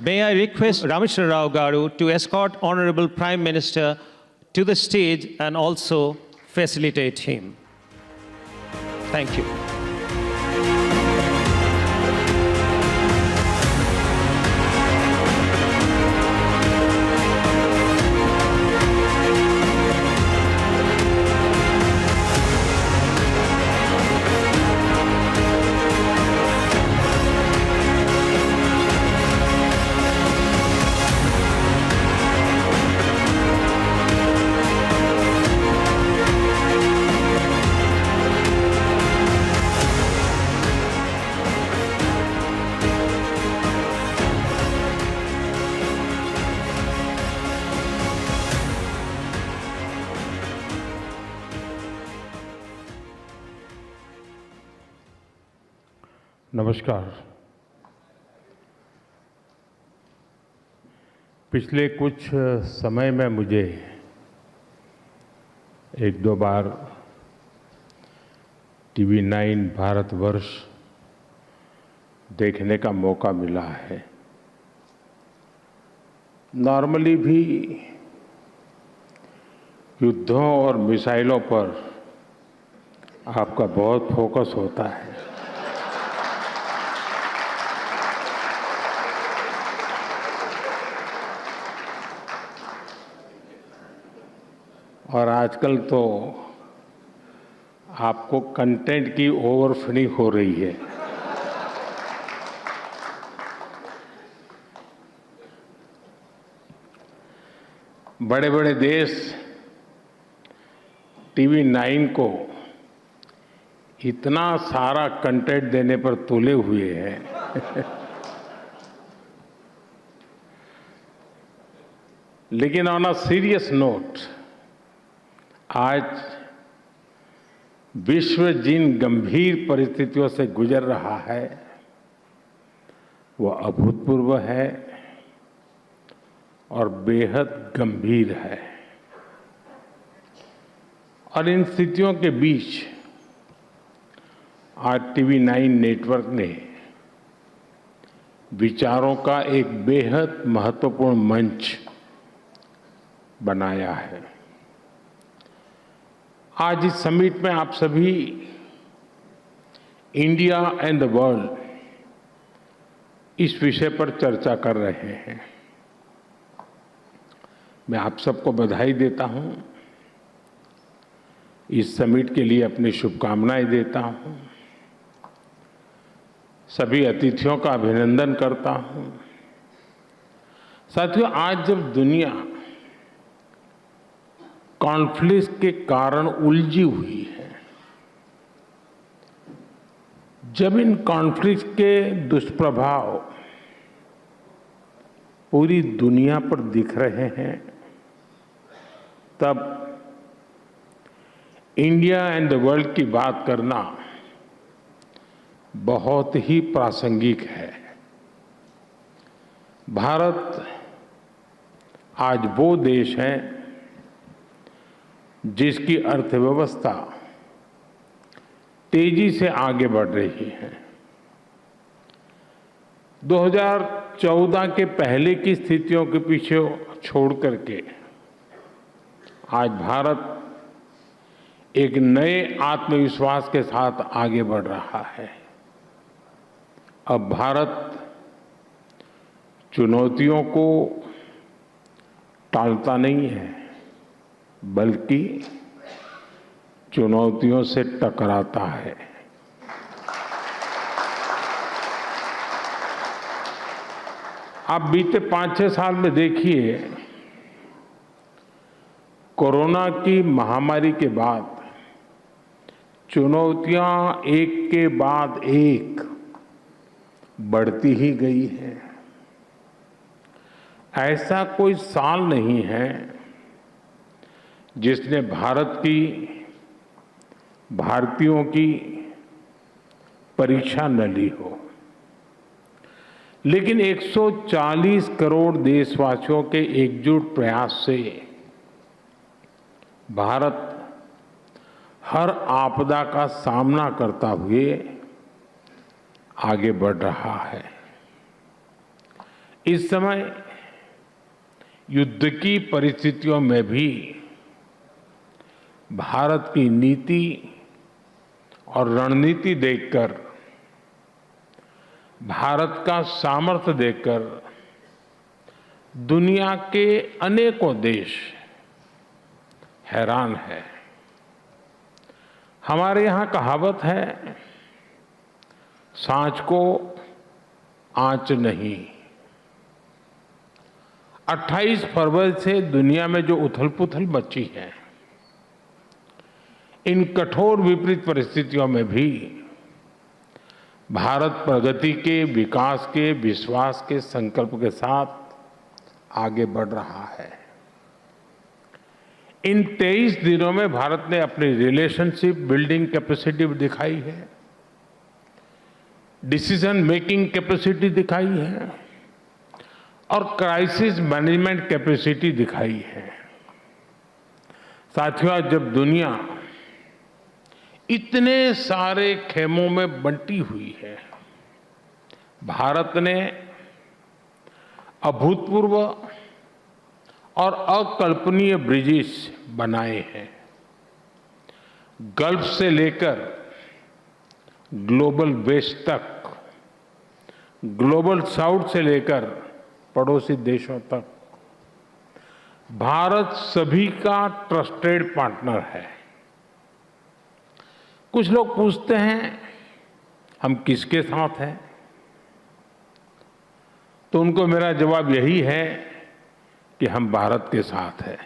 May I request Rameshwar Rao Garu to escort Honorable Prime Minister to the stage and also facilitate him. Thank you. नमस्कार। पिछले कुछ समय में मुझे एक दो बार टीवी 9 भारतवर्ष देखने का मौका मिला है। नॉर्मली भी युद्धों और मिसाइलों पर आपका बहुत फोकस होता है, और आजकल तो आपको कंटेंट की ओवरफिलिंग हो रही है। बड़े बड़े देश टीवी 9 को इतना सारा कंटेंट देने पर तुले हुए हैं लेकिन ऑन अ सीरियस नोट, आज विश्व जिन गंभीर परिस्थितियों से गुजर रहा है वो अभूतपूर्व है और बेहद गंभीर है। और इन स्थितियों के बीच आज टीवी 9 नेटवर्क ने विचारों का एक बेहद महत्वपूर्ण मंच बनाया है। आज इस समिट में आप सभी इंडिया एंड द वर्ल्ड इस विषय पर चर्चा कर रहे हैं। मैं आप सबको बधाई देता हूं, इस समिट के लिए अपनी शुभकामनाएं देता हूं, सभी अतिथियों का अभिनंदन करता हूं। साथियों, आज जब दुनिया कॉन्फ्लिक्ट के कारण उलझी हुई है, जब इन कॉन्फ्लिक्ट के दुष्प्रभाव पूरी दुनिया पर दिख रहे हैं, तब इंडिया एंड द वर्ल्ड की बात करना बहुत ही प्रासंगिक है। भारत आज वो देश है जिसकी अर्थव्यवस्था तेजी से आगे बढ़ रही है। 2014 के पहले की स्थितियों के पीछे छोड़ करके आज भारत एक नए आत्मविश्वास के साथ आगे बढ़ रहा है। अब भारत चुनौतियों को टालता नहीं है, बल्कि चुनौतियों से टकराता है। आप बीते 5-6 साल में देखिए, कोरोना की महामारी के बाद चुनौतियां एक के बाद एक बढ़ती ही गई है। ऐसा कोई साल नहीं है जिसने भारत की, भारतीयों की परीक्षा न ली हो। लेकिन 140 करोड़ देशवासियों के एकजुट प्रयास से भारत हर आपदा का सामना करता हुए आगे बढ़ रहा है। इस समय युद्ध की परिस्थितियों में भी भारत की नीति और रणनीति देखकर, भारत का सामर्थ्य देखकर दुनिया के अनेकों देश हैरान है। हमारे यहाँ कहावत है, सांच को आंच नहीं। 28 फरवरी से दुनिया में जो उथल-पुथल मची है, इन कठोर विपरीत परिस्थितियों में भी भारत प्रगति के, विकास के, विश्वास के संकल्प के साथ आगे बढ़ रहा है। इन 23 दिनों में भारत ने अपनी रिलेशनशिप बिल्डिंग कैपेसिटी दिखाई है, डिसीजन मेकिंग कैपेसिटी दिखाई है और क्राइसिस मैनेजमेंट कैपेसिटी दिखाई है। साथियों, जब दुनिया इतने सारे खेमों में बंटी हुई है, भारत ने अभूतपूर्व और अकल्पनीय ब्रिजेस बनाए हैं। गल्फ से लेकर ग्लोबल वेस्ट तक, ग्लोबल साउथ से लेकर पड़ोसी देशों तक, भारत सभी का ट्रस्टेड पार्टनर है। कुछ लोग पूछते हैं, हम किसके साथ हैं? तो उनको मेरा जवाब यही है कि हम भारत के साथ हैं।